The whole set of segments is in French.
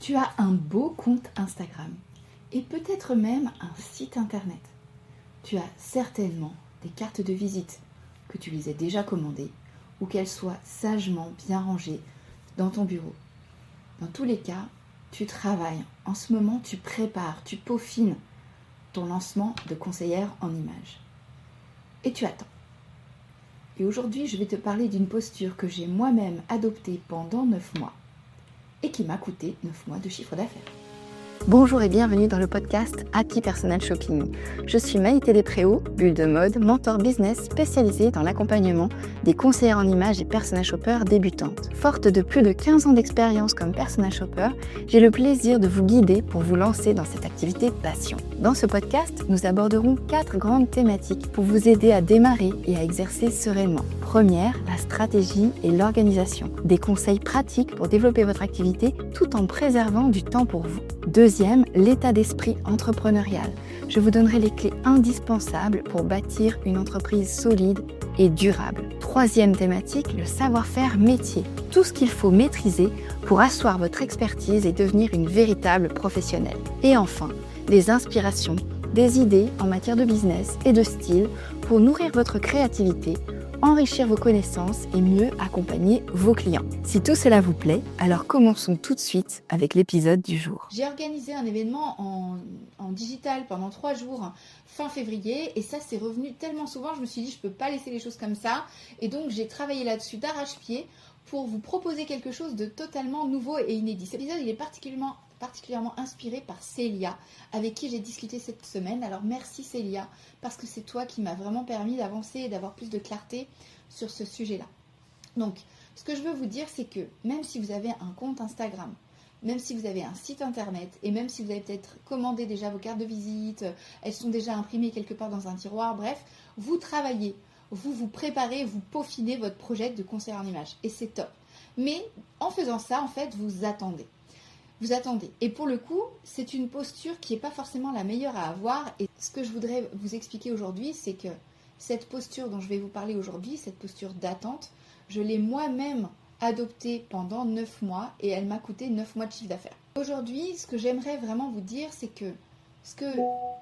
Tu as un beau compte Instagram et peut-être même un site internet. Tu as certainement des cartes de visite que tu les aies déjà commandées ou qu'elles soient sagement bien rangées dans ton bureau. Dans tous les cas, tu travailles. En ce moment, tu prépares, tu peaufines ton lancement de conseillère en images. Et tu attends. Et aujourd'hui, je vais te parler d'une posture que j'ai moi-même adoptée pendant 9 mois et qui m'a coûté 9 mois de chiffre d'affaires. Bonjour et bienvenue dans le podcast Happy Personal Shopping. Je suis Maïté Despréaux, bulle de mode, mentor business spécialisée dans l'accompagnement des conseillères en images et personal shoppers débutantes. Forte de plus de 15 ans d'expérience comme personal shopper, j'ai le plaisir de vous guider pour vous lancer dans cette activité passion. Dans ce podcast, nous aborderons 4 grandes thématiques pour vous aider à démarrer et à exercer sereinement. Première, la stratégie et l'organisation. Des conseils pratiques pour développer votre activité tout en préservant du temps pour vous. Deuxième, l'état d'esprit entrepreneurial. Je vous donnerai les clés indispensables pour bâtir une entreprise solide et durable. Troisième thématique, le savoir-faire métier. Tout ce qu'il faut maîtriser pour asseoir votre expertise et devenir une véritable professionnelle. Et enfin, des inspirations, des idées en matière de business et de style pour nourrir votre créativité, enrichir vos connaissances et mieux accompagner vos clients. Si tout cela vous plaît, alors commençons tout de suite avec l'épisode du jour. J'ai organisé un événement en digital pendant 3 jours fin février et ça c'est revenu tellement souvent, je me suis dit je peux pas laisser les choses comme ça et donc j'ai travaillé là-dessus d'arrache-pied pour vous proposer quelque chose de totalement nouveau et inédit. Cet épisode il est particulièrement inspiré par Célia avec qui j'ai discuté cette semaine. Alors merci Célia parce que c'est toi qui m'as vraiment permis d'avancer et d'avoir plus de clarté sur ce sujet-là. Donc ce que je veux vous dire c'est que même si vous avez un compte Instagram, même si vous avez un site internet et même si vous avez peut-être commandé déjà vos cartes de visite, elles sont déjà imprimées quelque part dans un tiroir, bref, vous travaillez, vous préparez, vous peaufinez votre projet de conseiller en images et c'est top. Mais en faisant ça, en fait, vous attendez. Vous attendez. Et pour le coup, c'est une posture qui n'est pas forcément la meilleure à avoir. Et ce que je voudrais vous expliquer aujourd'hui, c'est que cette posture dont je vais vous parler aujourd'hui, cette posture d'attente, je l'ai moi-même adoptée pendant 9 mois et elle m'a coûté 9 mois de chiffre d'affaires. Aujourd'hui, ce que j'aimerais vraiment vous dire, c'est que ce que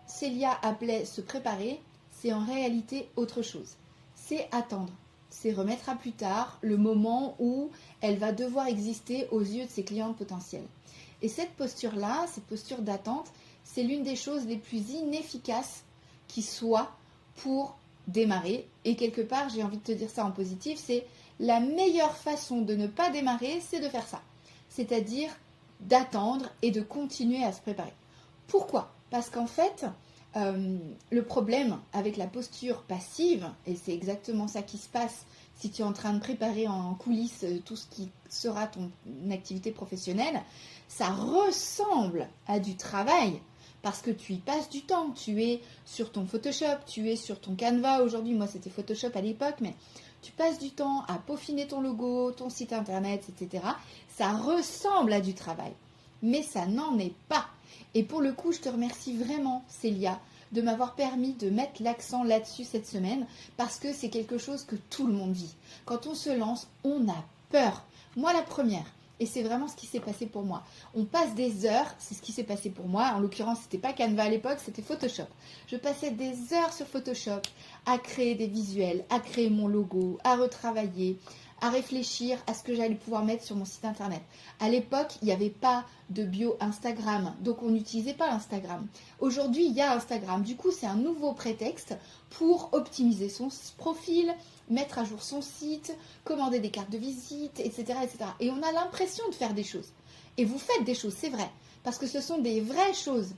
Célia appelait se préparer, c'est en réalité autre chose. C'est attendre. C'est remettre à plus tard le moment où elle va devoir exister aux yeux de ses clientes potentielles. Et cette posture-là, cette posture d'attente, c'est l'une des choses les plus inefficaces qui soit pour démarrer. Et quelque part, j'ai envie de te dire ça en positif, c'est la meilleure façon de ne pas démarrer, c'est de faire ça. C'est-à-dire d'attendre et de continuer à se préparer. Pourquoi ? Parce qu'en fait, le problème avec la posture passive, et c'est exactement ça qui se passe si tu es en train de préparer en coulisses tout ce qui sera ton activité professionnelle, ça ressemble à du travail parce que tu y passes du temps. Tu es sur ton Photoshop, tu es sur ton Canva. Aujourd'hui, moi c'était Photoshop à l'époque, mais tu passes du temps à peaufiner ton logo, ton site internet, etc. Ça ressemble à du travail, mais ça n'en est pas. Et pour le coup, je te remercie vraiment, Célia, de m'avoir permis de mettre l'accent là-dessus cette semaine parce que c'est quelque chose que tout le monde vit. Quand on se lance, on a peur. Moi, la première. Et c'est vraiment ce qui s'est passé pour moi. On passe des heures, c'est ce qui s'est passé pour moi. En l'occurrence, c'était pas Canva à l'époque, c'était Photoshop. Je passais des heures sur Photoshop à créer des visuels, à créer mon logo, à retravailler, à réfléchir à ce que j'allais pouvoir mettre sur mon site internet. À l'époque, il n'y avait pas de bio Instagram, donc on n'utilisait pas Instagram. Aujourd'hui, il y a Instagram. Du coup, c'est un nouveau prétexte pour optimiser son profil, mettre à jour son site, commander des cartes de visite, etc., etc. Et on a l'impression de faire des choses. Et vous faites des choses, c'est vrai, parce que ce sont des vraies choses.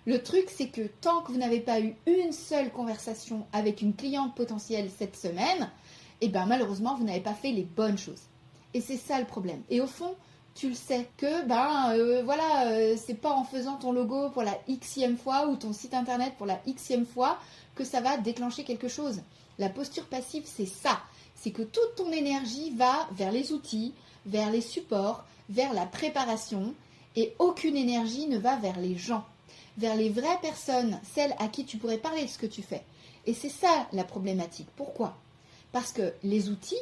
Le truc, c'est que tant que vous n'avez pas eu une seule conversation avec une cliente potentielle cette semaine, et bien malheureusement, vous n'avez pas fait les bonnes choses. Et c'est ça le problème. Et au fond, tu le sais que c'est pas en faisant ton logo pour la xème fois ou ton site internet pour la xème fois que ça va déclencher quelque chose. La posture passive, c'est ça. C'est que toute ton énergie va vers les outils, vers les supports, vers la préparation et aucune énergie ne va vers les gens, vers les vraies personnes, celles à qui tu pourrais parler de ce que tu fais. Et c'est ça la problématique. Pourquoi ? Parce que les outils,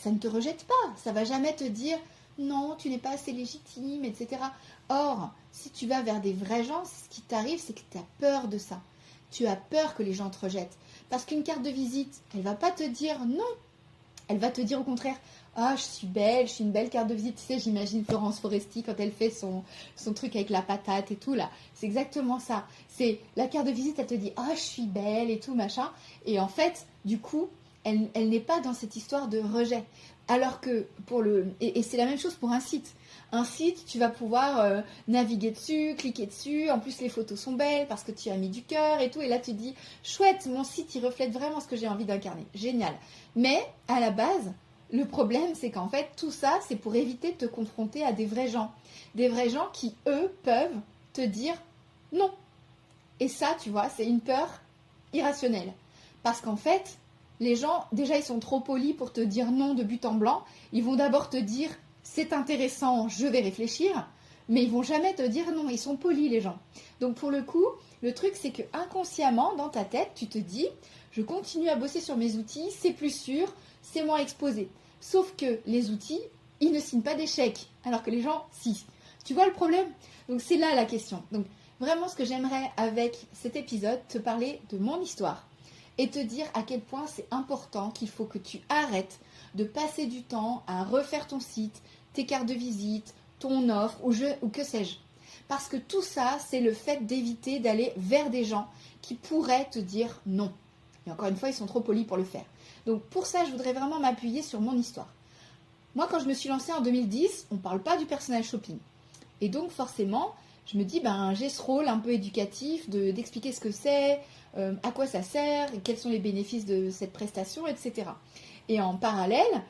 ça ne te rejette pas. Ça ne va jamais te dire non, tu n'es pas assez légitime, etc. Or, si tu vas vers des vrais gens, ce qui t'arrive, c'est que tu as peur de ça. Tu as peur que les gens te rejettent. Parce qu'une carte de visite, elle va pas te dire non. Elle va te dire au contraire, ah, je suis belle, je suis une belle carte de visite. Tu sais, j'imagine Florence Foresti quand elle fait son truc avec la patate et tout, là. C'est exactement ça. C'est la carte de visite, elle te dit, ah, je suis belle et tout, machin. Et en fait, du coup, elle n'est pas dans cette histoire de rejet. Alors que et c'est la même chose pour un site. Un site, tu vas pouvoir naviguer dessus, cliquer dessus. En plus, les photos sont belles parce que tu as mis du cœur et tout. Et là, tu te dis, chouette, mon site, il reflète vraiment ce que j'ai envie d'incarner. Génial. Mais à la base, le problème, c'est qu'en fait, tout ça, c'est pour éviter de te confronter à des vrais gens. Des vrais gens qui, eux, peuvent te dire non. Et ça, tu vois, c'est une peur irrationnelle. Parce qu'en fait, les gens, déjà, ils sont trop polis pour te dire non de but en blanc. Ils vont d'abord te dire c'est intéressant, je vais réfléchir. Mais ils vont jamais te dire non. Ils sont polis, les gens. Donc, pour le coup, le truc, c'est que inconsciemment, dans ta tête, tu te dis je continue à bosser sur mes outils, c'est plus sûr, c'est moins exposé. Sauf que les outils, ils ne signent pas des chèques, alors que les gens, si. Tu vois le problème? Donc, c'est là la question. Donc, vraiment, ce que j'aimerais avec cet épisode, te parler de mon histoire et te dire à quel point c'est important qu'il faut que tu arrêtes de passer du temps à refaire ton site, tes cartes de visite, ton offre ou que sais-je. Parce que tout ça, c'est le fait d'éviter d'aller vers des gens qui pourraient te dire non. Et encore une fois, ils sont trop polis pour le faire. Donc pour ça, je voudrais vraiment m'appuyer sur mon histoire. Moi, quand je me suis lancée en 2010, on ne parle pas du personal shopping. Et donc forcément, je me dis, j'ai ce rôle un peu éducatif d'expliquer ce que c'est, à quoi ça sert, quels sont les bénéfices de cette prestation, etc. Et en parallèle,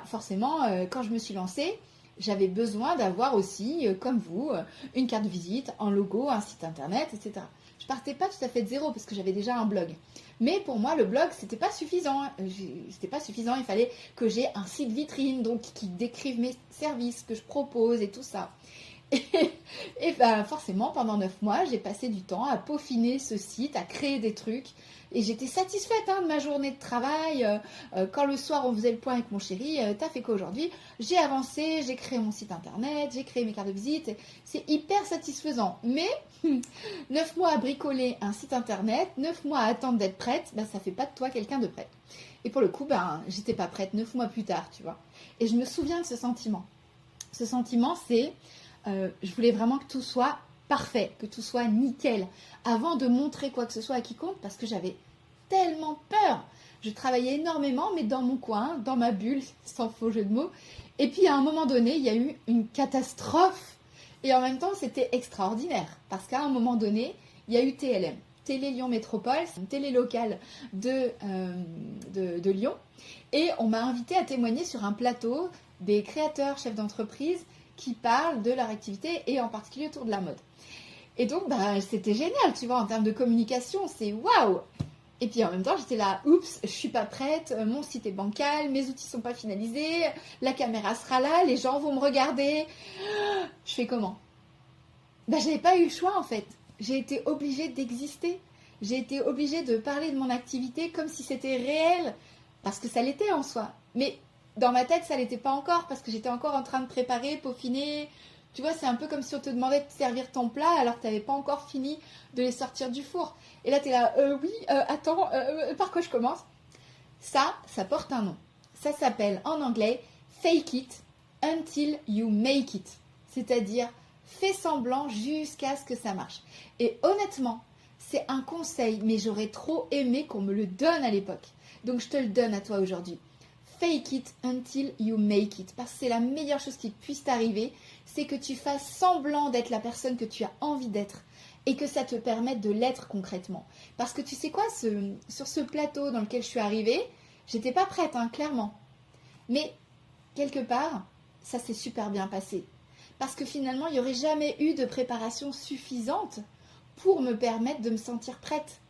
forcément, quand je me suis lancée, j'avais besoin d'avoir aussi, comme vous, une carte de visite, un logo, un site internet, etc. Je partais pas tout à fait de zéro parce que j'avais déjà un blog. Mais pour moi, le blog, c'était pas suffisant. Il fallait que j'ai un site vitrine, donc qui décrive mes services que je propose et tout ça. Et forcément, pendant 9 mois, j'ai passé du temps à peaufiner ce site, à créer des trucs. Et j'étais satisfaite de ma journée de travail. Quand le soir, on faisait le point avec mon chéri, t'as fait quoi aujourd'hui? J'ai avancé, j'ai créé mon site internet, j'ai créé mes cartes de visite. C'est hyper satisfaisant. Mais 9 mois à bricoler un site internet, 9 mois à attendre d'être prête, ça fait pas de toi quelqu'un de prête. Et pour le coup, j'étais pas prête 9 mois plus tard, tu vois. Et je me souviens de ce sentiment. Ce sentiment, c'est... je voulais vraiment que tout soit parfait, que tout soit nickel, avant de montrer quoi que ce soit à quiconque, parce que j'avais tellement peur. Je travaillais énormément, mais dans mon coin, dans ma bulle, sans faux jeu de mots. Et puis à un moment donné, il y a eu une catastrophe. Et en même temps, c'était extraordinaire, parce qu'à un moment donné, il y a eu TLM. Télé Lyon Métropole, c'est une télé locale de Lyon. Et on m'a invité à témoigner sur un plateau des créateurs, chefs d'entreprise, qui parlent de leur activité et en particulier autour de la mode. Et donc, c'était génial, tu vois, en termes de communication, c'est waouh! Et puis en même temps, j'étais là, oups, je suis pas prête, mon site est bancal, mes outils sont pas finalisés, la caméra sera là, les gens vont me regarder. Je fais comment? J'avais pas eu le choix en fait. J'ai été obligée d'exister. J'ai été obligée de parler de mon activité comme si c'était réel, parce que ça l'était en soi. Mais dans ma tête, ça l'était pas encore, parce que j'étais encore en train de préparer, peaufiner. Tu vois, c'est un peu comme si on te demandait de servir ton plat alors que tu n'avais pas encore fini de les sortir du four. Et là, tu es là, attends, par quoi je commence? Ça porte un nom. Ça s'appelle en anglais « fake it until you make it ». C'est-à-dire, fais semblant jusqu'à ce que ça marche. Et honnêtement, c'est un conseil, mais j'aurais trop aimé qu'on me le donne à l'époque. Donc, je te le donne à toi aujourd'hui. Fake it until you make it. Parce que c'est la meilleure chose qui puisse t'arriver, c'est que tu fasses semblant d'être la personne que tu as envie d'être et que ça te permette de l'être concrètement. Parce que tu sais quoi, sur ce plateau dans lequel je suis arrivée, j'étais pas prête, clairement. Mais quelque part, ça s'est super bien passé. Parce que finalement, il n'y aurait jamais eu de préparation suffisante pour me permettre de me sentir prête.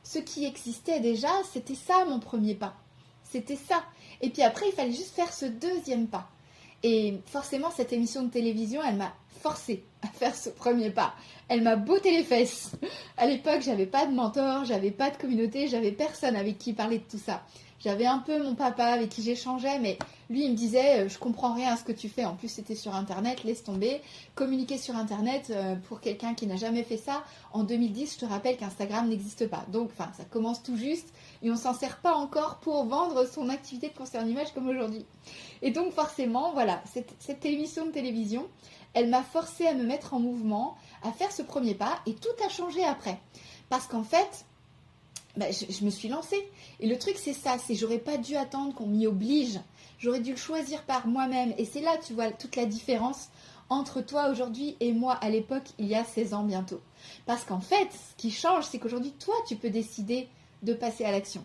Ce qui existait déjà, c'était ça mon premier pas. C'était ça. Et puis après, il fallait juste faire ce deuxième pas. Et forcément, cette émission de télévision, elle m'a forcée à faire ce premier pas. Elle m'a botté les fesses. À l'époque, j'avais pas de mentor, j'avais pas de communauté, j'avais personne avec qui parler de tout ça. J'avais un peu mon papa avec qui j'échangeais, mais lui, il me disait, je comprends rien à ce que tu fais. En plus, c'était sur Internet, laisse tomber. Communiquer sur Internet, pour quelqu'un qui n'a jamais fait ça, en 2010, je te rappelle qu'Instagram n'existe pas. Donc, ça commence tout juste et on ne s'en sert pas encore pour vendre son activité de conseiller en image comme aujourd'hui. Et donc, forcément, voilà, cette émission de télévision, elle m'a forcée à me mettre en mouvement, à faire ce premier pas, et tout a changé après. Parce qu'en fait, je me suis lancée. Et le truc, c'est ça, j'aurais pas dû attendre qu'on m'y oblige. J'aurais dû le choisir par moi-même. Et c'est là, tu vois, toute la différence entre toi aujourd'hui et moi à l'époque, il y a 16 ans bientôt. Parce qu'en fait, ce qui change, c'est qu'aujourd'hui, toi, tu peux décider de passer à l'action.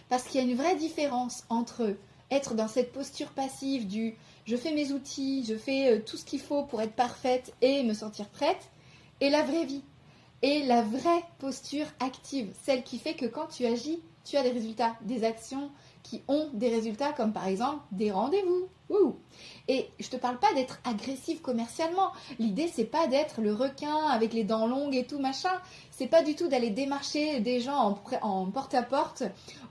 Parce qu'il y a une vraie différence entre être dans cette posture passive du « je fais mes outils, je fais tout ce qu'il faut pour être parfaite et me sentir prête » et la vraie vie. Et la vraie posture active, celle qui fait que quand tu agis, tu as des résultats, des actions qui ont des résultats, comme par exemple des rendez-vous. Ouh. Et je te parle pas d'être agressif commercialement. L'idée, c'est pas d'être le requin avec les dents longues et tout machin. C'est pas du tout d'aller démarcher des gens en porte-à-porte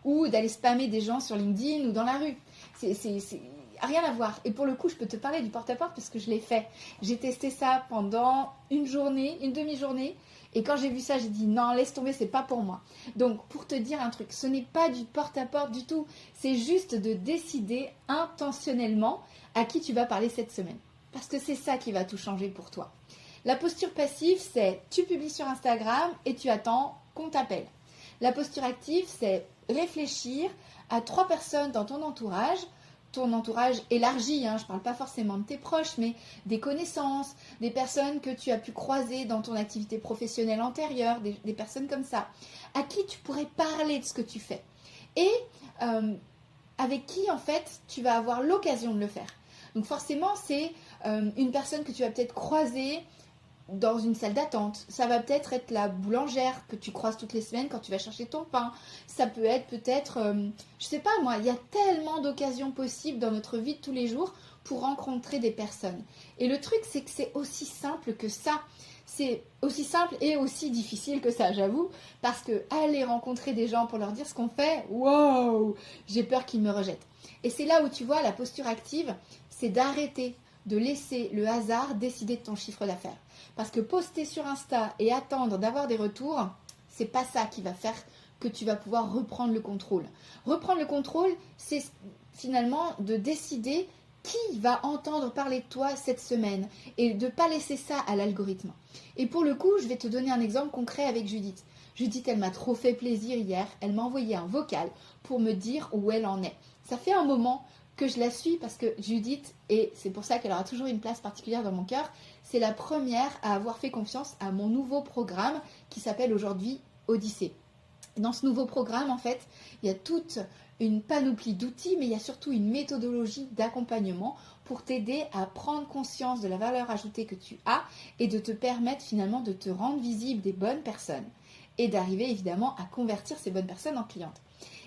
ou d'aller spammer des gens sur LinkedIn ou dans la rue. C'est rien à voir. Et pour le coup, je peux te parler du porte-à-porte parce que je l'ai fait. J'ai testé ça pendant une journée, une demi-journée. Et quand j'ai vu ça, j'ai dit non, laisse tomber, c'est pas pour moi. Donc, pour te dire un truc, ce n'est pas du porte-à-porte du tout. C'est juste de décider intentionnellement à qui tu vas parler cette semaine. Parce que c'est ça qui va tout changer pour toi. La posture passive, c'est tu publies sur Instagram et tu attends qu'on t'appelle. La posture active, c'est réfléchir à 3 personnes dans ton entourage élargi, je ne parle pas forcément de tes proches, mais des connaissances, des personnes que tu as pu croiser dans ton activité professionnelle antérieure, des personnes comme ça, à qui tu pourrais parler de ce que tu fais. Et avec qui, en fait, tu vas avoir l'occasion de le faire. Donc forcément, c'est une personne que tu vas peut-être croiser dans une salle d'attente. Ça va peut-être être la boulangère que tu croises toutes les semaines quand tu vas chercher ton pain. Ça peut être peut-être, je sais pas moi, il y a tellement d'occasions possibles dans notre vie de tous les jours pour rencontrer des personnes. Et le truc, c'est que c'est aussi simple que ça. C'est aussi simple et aussi difficile que ça, j'avoue, parce que aller rencontrer des gens pour leur dire ce qu'on fait, wow, j'ai peur qu'ils me rejettent. Et c'est là où tu vois la posture active, c'est d'arrêter de laisser le hasard décider de ton chiffre d'affaires. Parce que poster sur Insta et attendre d'avoir des retours, c'est pas ça qui va faire que tu vas pouvoir reprendre le contrôle. Reprendre le contrôle, c'est finalement de décider qui va entendre parler de toi cette semaine et de ne pas laisser ça à l'algorithme. Et pour le coup, je vais te donner un exemple concret avec Judith. Judith, elle m'a trop fait plaisir hier. Elle m'a envoyé un vocal pour me dire où elle en est. Ça fait un moment que je la suis parce que Judith, et c'est pour ça qu'elle aura toujours une place particulière dans mon cœur, c'est la première à avoir fait confiance à mon nouveau programme qui s'appelle aujourd'hui Odyssée. Dans ce nouveau programme, en fait, il y a toute une panoplie d'outils, mais il y a surtout une méthodologie d'accompagnement pour t'aider à prendre conscience de la valeur ajoutée que tu as et de te permettre finalement de te rendre visible des bonnes personnes et d'arriver évidemment à convertir ces bonnes personnes en clientes.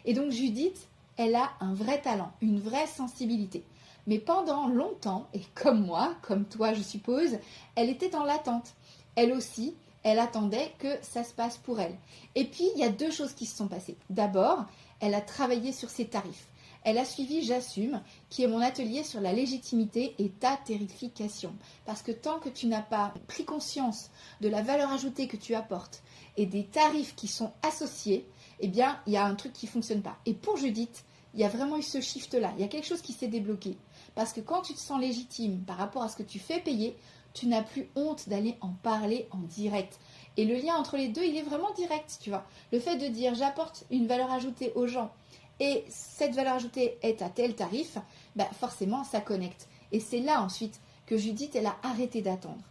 Et donc Judith, elle a un vrai talent, une vraie sensibilité. Mais pendant longtemps, et comme moi, comme toi je suppose, elle était en l'attente. Elle aussi, elle attendait que ça se passe pour elle. Et puis, il y a 2 choses qui se sont passées. D'abord, elle a travaillé sur ses tarifs. Elle a suivi J'assume, qui est mon atelier sur la légitimité et ta tarification. Parce que tant que tu n'as pas pris conscience de la valeur ajoutée que tu apportes et des tarifs qui sont associés, eh bien, il y a un truc qui ne fonctionne pas. Et pour Judith, il y a vraiment eu ce shift-là. Il y a quelque chose qui s'est débloqué. Parce que quand tu te sens légitime par rapport à ce que tu fais payer, tu n'as plus honte d'aller en parler en direct. Et le lien entre les deux, il est vraiment direct, tu vois. Le fait de dire j'apporte une valeur ajoutée aux gens et cette valeur ajoutée est à tel tarif, forcément ça connecte. Et c'est là ensuite que Judith, elle a arrêté d'attendre.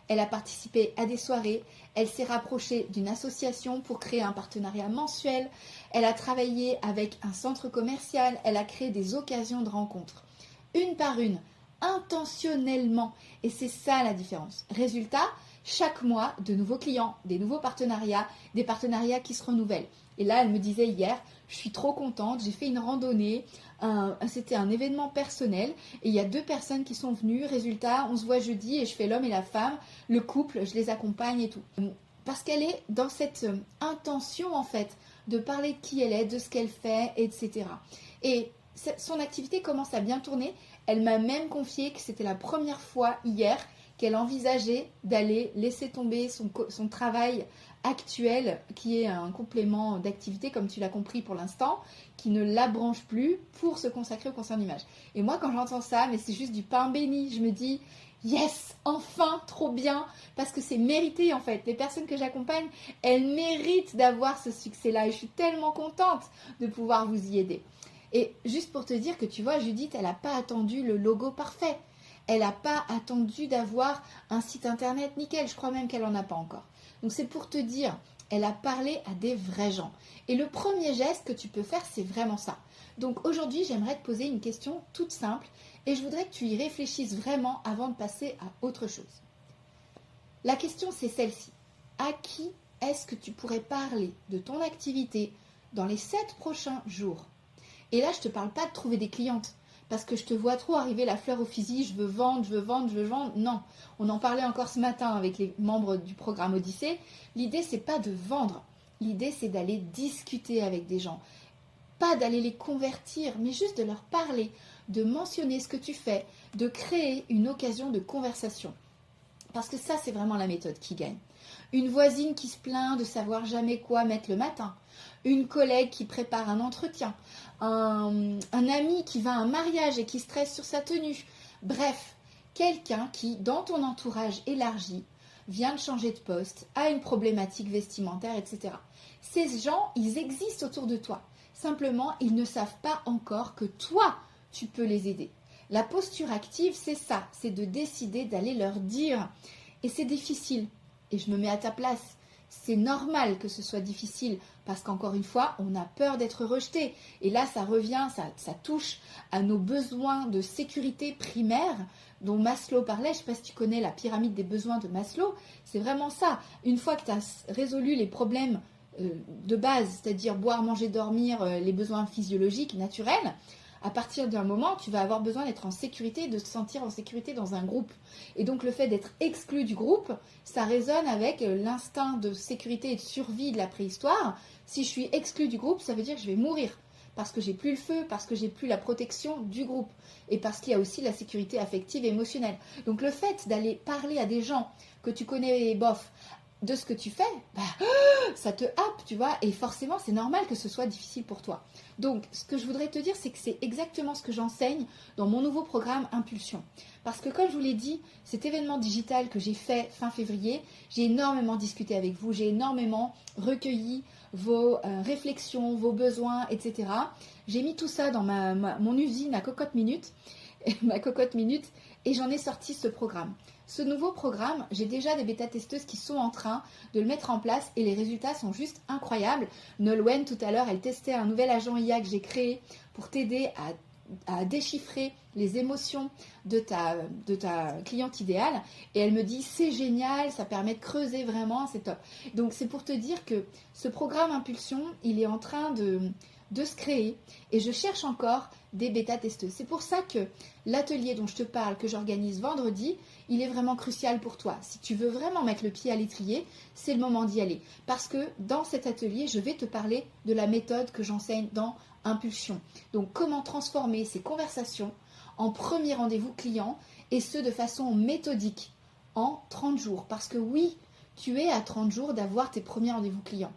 Elle a participé à des soirées, elle s'est rapprochée d'une association pour créer un partenariat mensuel, elle a travaillé avec un centre commercial, elle a créé des occasions de rencontres. Une par une, intentionnellement. Et c'est ça la différence. Résultat, chaque mois, de nouveaux clients, des nouveaux partenariats, des partenariats qui se renouvellent. Et là, elle me disait hier, je suis trop contente, j'ai fait une randonnée, c'était un événement personnel et il y a 2 personnes qui sont venues. Résultat, on se voit jeudi et je fais l'homme et la femme, le couple, je les accompagne et tout. parce qu'elle est dans cette intention en fait de parler de qui elle est, de ce qu'elle fait, etc. Et son activité commence à bien tourner. Elle m'a même confié que c'était la première fois hier qu'elle envisageait d'aller laisser tomber son travail actuel, qui est un complément d'activité, comme tu l'as compris pour l'instant, qui ne la branche plus pour se consacrer au conseil en images. Et moi, quand j'entends ça, mais c'est juste du pain béni, je me dis, yes, enfin, trop bien, parce que c'est mérité en fait. Les personnes que j'accompagne, elles méritent d'avoir ce succès-là et je suis tellement contente de pouvoir vous y aider. Et juste pour te dire que tu vois, Judith, elle n'a pas attendu le logo parfait. Elle n'a pas attendu d'avoir un site internet nickel. Je crois même qu'elle n'en a pas encore. Donc c'est pour te dire, elle a parlé à des vrais gens. Et le premier geste que tu peux faire, c'est vraiment ça. Donc aujourd'hui, j'aimerais te poser une question toute simple et je voudrais que tu y réfléchisses vraiment avant de passer à autre chose. La question, c'est celle-ci. À qui est-ce que tu pourrais parler de ton activité dans les 7 prochains jours ? Et là, je ne te parle pas de trouver des clientes, parce que je te vois trop arriver la fleur au fusil, je veux vendre, je veux vendre, je veux vendre. Non, on en parlait encore ce matin avec les membres du programme Odyssée. L'idée, c'est pas de vendre. L'idée, c'est d'aller discuter avec des gens. Pas d'aller les convertir, mais juste de leur parler, de mentionner ce que tu fais, de créer une occasion de conversation. Parce que ça, c'est vraiment la méthode qui gagne. Une voisine qui se plaint de savoir jamais quoi mettre le matin. Une collègue qui prépare un entretien. Un ami qui va à un mariage et qui stresse sur sa tenue. Bref, quelqu'un qui, dans ton entourage élargi, vient de changer de poste, a une problématique vestimentaire, etc. Ces gens, ils existent autour de toi. Simplement, ils ne savent pas encore que toi, tu peux les aider. La posture active, c'est ça, c'est de décider d'aller leur dire. Et c'est difficile. Et je me mets à ta place. C'est normal que ce soit difficile parce qu'encore une fois, on a peur d'être rejeté. Et là, ça revient, ça touche à nos besoins de sécurité primaire dont Maslow parlait. Je ne sais pas si tu connais la pyramide des besoins de Maslow. C'est vraiment ça. Une fois que tu as résolu les problèmes de base, c'est-à-dire boire, manger, dormir, les besoins physiologiques, naturels, à partir d'un moment, tu vas avoir besoin d'être en sécurité, de te sentir en sécurité dans un groupe. Et donc, le fait d'être exclu du groupe, ça résonne avec l'instinct de sécurité et de survie de la préhistoire. Si je suis exclu du groupe, ça veut dire que je vais mourir. Parce que j'ai plus le feu, parce que j'ai plus la protection du groupe. Et parce qu'il y a aussi la sécurité affective et émotionnelle. Donc, le fait d'aller parler à des gens que tu connais bof, de ce que tu fais, ça te happe, tu vois, et forcément, c'est normal que ce soit difficile pour toi. Donc, ce que je voudrais te dire, c'est que c'est exactement ce que j'enseigne dans mon nouveau programme Impulsion. Parce que, comme je vous l'ai dit, cet événement digital que j'ai fait fin février, j'ai énormément discuté avec vous, j'ai énormément recueilli vos réflexions, vos besoins, etc. J'ai mis tout ça dans mon usine à Cocotte Minute, ma Cocotte Minute, et j'en ai sorti ce programme. Ce nouveau programme, j'ai déjà des bêta-testeuses qui sont en train de le mettre en place et les résultats sont juste incroyables. Nolwenn, tout à l'heure, elle testait un nouvel agent IA que j'ai créé pour t'aider à déchiffrer les émotions de ta cliente idéale. Et elle me dit, c'est génial, ça permet de creuser vraiment, c'est top. Donc, c'est pour te dire que ce programme Impulsion, il est en train de se créer et je cherche encore des bêta-testeuses. C'est pour ça que l'atelier dont je te parle, que j'organise vendredi, il est vraiment crucial pour toi. Si tu veux vraiment mettre le pied à l'étrier, c'est le moment d'y aller. Parce que dans cet atelier, je vais te parler de la méthode que j'enseigne dans Impulsion. Donc, comment transformer ces conversations en premier rendez-vous client et ce de façon méthodique en 30 jours. Parce que oui, tu es à 30 jours d'avoir tes premiers rendez-vous clients.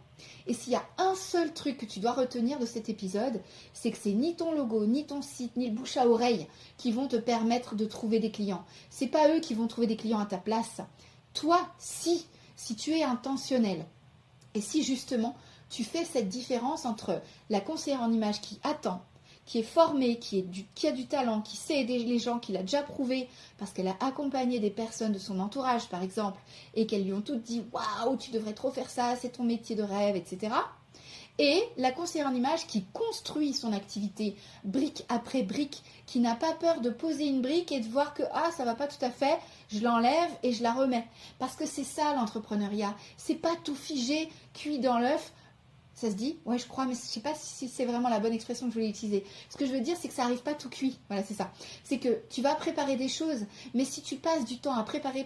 Et s'il y a un seul truc que tu dois retenir de cet épisode, c'est que c'est ni ton logo, ni ton site, ni le bouche à oreille qui vont te permettre de trouver des clients. C'est pas eux qui vont trouver des clients à ta place. Toi, si tu es intentionnel et si justement tu fais cette différence entre la conseillère en image qui attend, qui est formée, qui a du talent, qui sait aider les gens, qui l'a déjà prouvé parce qu'elle a accompagné des personnes de son entourage, par exemple, et qu'elles lui ont toutes dit « Waouh, tu devrais trop faire ça, c'est ton métier de rêve, etc. » Et la conseillère en image qui construit son activité brique après brique, qui n'a pas peur de poser une brique et de voir que « Ah, ça va pas tout à fait, je l'enlève et je la remets. » Parce que c'est ça l'entrepreneuriat, c'est pas tout figé, cuit dans l'œuf. Ça se dit? Ouais, je crois, mais je sais pas si c'est vraiment la bonne expression que je voulais utiliser. Ce que je veux dire, c'est que ça arrive pas tout cuit. Voilà, c'est ça. C'est que tu vas préparer des choses, mais si tu passes du temps à préparer,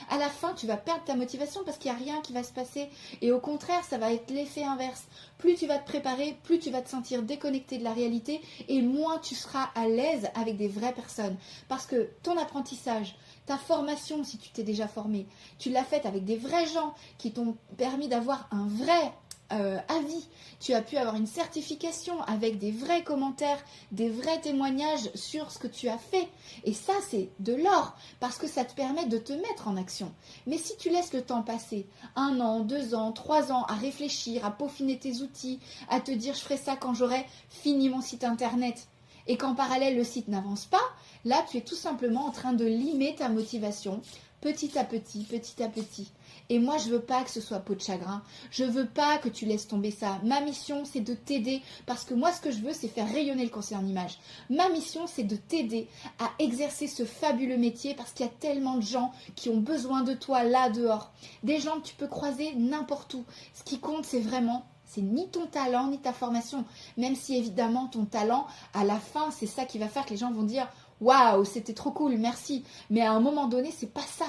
à la fin, tu vas perdre ta motivation parce qu'il n'y a rien qui va se passer. Et au contraire, ça va être l'effet inverse. Plus tu vas te préparer, plus tu vas te sentir déconnecté de la réalité et moins tu seras à l'aise avec des vraies personnes. Parce que ton apprentissage, ta formation, si tu t'es déjà formé, tu l'as faite avec des vrais gens qui t'ont permis d'avoir un vrai avis. Tu as pu avoir une certification avec des vrais commentaires, des vrais témoignages sur ce que tu as fait. Et ça, c'est de l'or parce que ça te permet de te mettre en action. Mais si tu laisses le temps passer, 1 an, 2 ans, 3 ans, à réfléchir, à peaufiner tes outils, à te dire je ferai ça quand j'aurai fini mon site internet, et qu'en parallèle le site n'avance pas, là tu es tout simplement en train de limer ta motivation petit à petit, petit à petit. Et moi je veux pas que ce soit peau de chagrin, je veux pas que tu laisses tomber ça. Ma mission c'est de t'aider parce que moi ce que je veux c'est faire rayonner le conseil en images. Ma mission c'est de t'aider à exercer ce fabuleux métier parce qu'il y a tellement de gens qui ont besoin de toi là dehors. Des gens que tu peux croiser n'importe où. Ce qui compte c'est ni ton talent, ni ta formation. Même si évidemment ton talent, à la fin, c'est ça qui va faire que les gens vont dire « Waouh, c'était trop cool, merci ». Mais à un moment donné, c'est pas ça.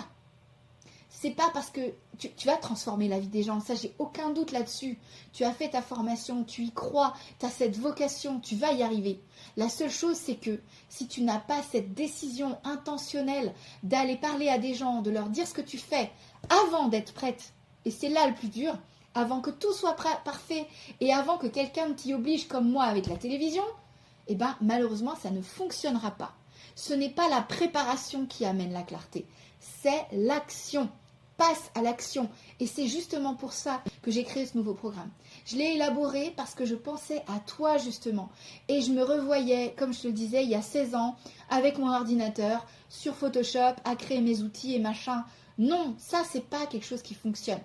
C'est pas parce que tu vas transformer la vie des gens. Ça, j'ai aucun doute là-dessus. Tu as fait ta formation, tu y crois, tu as cette vocation, tu vas y arriver. La seule chose, c'est que si tu n'as pas cette décision intentionnelle d'aller parler à des gens, de leur dire ce que tu fais avant d'être prête, et c'est là le plus dur, avant que tout soit parfait et avant que quelqu'un t'y oblige comme moi avec la télévision, eh ben malheureusement ça ne fonctionnera pas. Ce n'est pas la préparation qui amène la clarté, c'est l'action. Passe à l'action. Et c'est justement pour ça que j'ai créé ce nouveau programme. Je l'ai élaboré parce que je pensais à toi justement. Et je me revoyais, comme je te le disais, il y a 16 ans, avec mon ordinateur, sur Photoshop, à créer mes outils et machin. Non, ça c'est pas quelque chose qui fonctionne.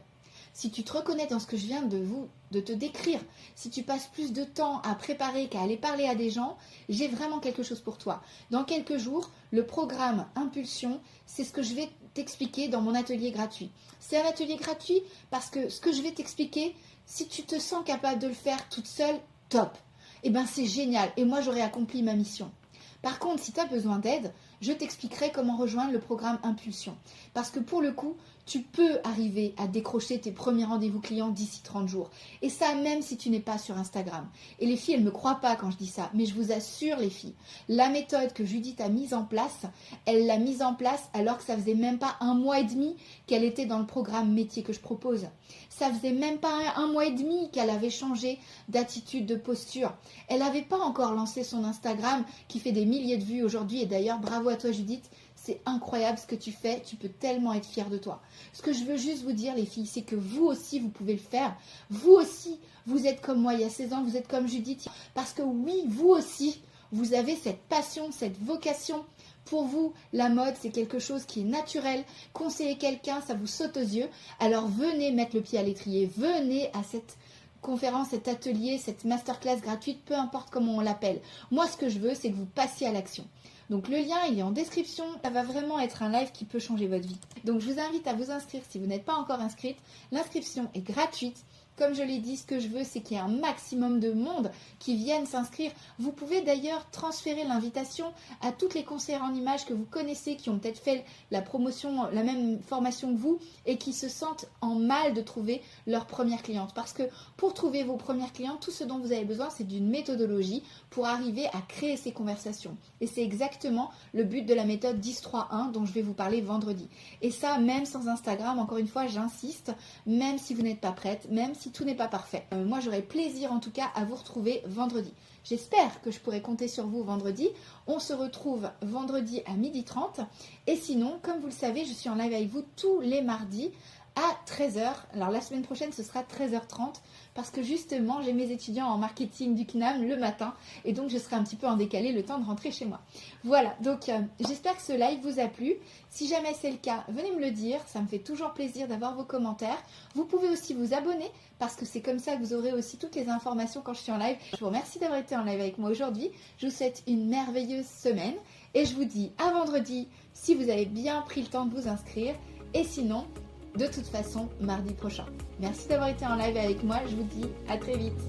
Si tu te reconnais dans ce que je viens de te décrire, si tu passes plus de temps à préparer qu'à aller parler à des gens, j'ai vraiment quelque chose pour toi. Dans quelques jours, le programme Impulsion, c'est ce que je vais t'expliquer dans mon atelier gratuit. C'est un atelier gratuit parce que ce que je vais t'expliquer, si tu te sens capable de le faire toute seule, top. Eh bien c'est génial et moi j'aurai accompli ma mission. Par contre, si tu as besoin d'aide, je t'expliquerai comment rejoindre le programme Impulsion. Parce que pour le coup, tu peux arriver à décrocher tes premiers rendez-vous clients d'ici 30 jours. Et ça, même si tu n'es pas sur Instagram. Et les filles, elles ne me croient pas quand je dis ça, mais je vous assure les filles, la méthode que Judith a mise en place, elle l'a mise en place alors que ça faisait même pas 1 mois et demi qu'elle était dans le programme métier que je propose. Ça faisait même pas 1 mois et demi qu'elle avait changé d'attitude, de posture. Elle n'avait pas encore lancé son Instagram qui fait des milliers de vues aujourd'hui. Et d'ailleurs, bravo à toi Judith. C'est incroyable ce que tu fais, tu peux tellement être fière de toi. Ce que je veux juste vous dire les filles, c'est que vous aussi vous pouvez le faire. Vous aussi, vous êtes comme moi il y a 16 ans, vous êtes comme Judith. Parce que oui, vous aussi, vous avez cette passion, cette vocation. Pour vous, la mode, c'est quelque chose qui est naturel. Conseiller quelqu'un, ça vous saute aux yeux. Alors venez mettre le pied à l'étrier, venez à cette conférence, cet atelier, cette masterclass gratuite, peu importe comment on l'appelle. Moi, ce que je veux, c'est que vous passiez à l'action. Donc le lien, il est en description. Ça va vraiment être un live qui peut changer votre vie. Donc je vous invite à vous inscrire si vous n'êtes pas encore inscrite. L'inscription est gratuite. Comme je l'ai dit, ce que je veux, c'est qu'il y ait un maximum de monde qui vienne s'inscrire. Vous pouvez d'ailleurs transférer l'invitation à toutes les conseillères en images que vous connaissez, qui ont peut-être fait la promotion, la même formation que vous, et qui se sentent en mal de trouver leur première cliente. Parce que pour trouver vos premières clientes, tout ce dont vous avez besoin, c'est d'une méthodologie pour arriver à créer ces conversations. Et c'est exactement le but de la méthode 10-3-1 dont je vais vous parler vendredi. Et ça, même sans Instagram, encore une fois, j'insiste, même si vous n'êtes pas prête, même si tout n'est pas parfait. Moi, j'aurai plaisir en tout cas à vous retrouver vendredi. J'espère que je pourrai compter sur vous vendredi. On se retrouve vendredi à 12h30. Et sinon, comme vous le savez, je suis en live avec vous tous les mardis à 13h. Alors la semaine prochaine, ce sera 13h30 parce que justement, j'ai mes étudiants en marketing du CNAM le matin et donc je serai un petit peu en décalé le temps de rentrer chez moi. Voilà, donc j'espère que ce live vous a plu. Si jamais c'est le cas, venez me le dire. Ça me fait toujours plaisir d'avoir vos commentaires. Vous pouvez aussi vous abonner parce que c'est comme ça que vous aurez aussi toutes les informations quand je suis en live. Je vous remercie d'avoir été en live avec moi aujourd'hui. Je vous souhaite une merveilleuse semaine et je vous dis à vendredi si vous avez bien pris le temps de vous inscrire. Et sinon, de toute façon mardi prochain. Merci d'avoir été en live avec moi, je vous dis à très vite.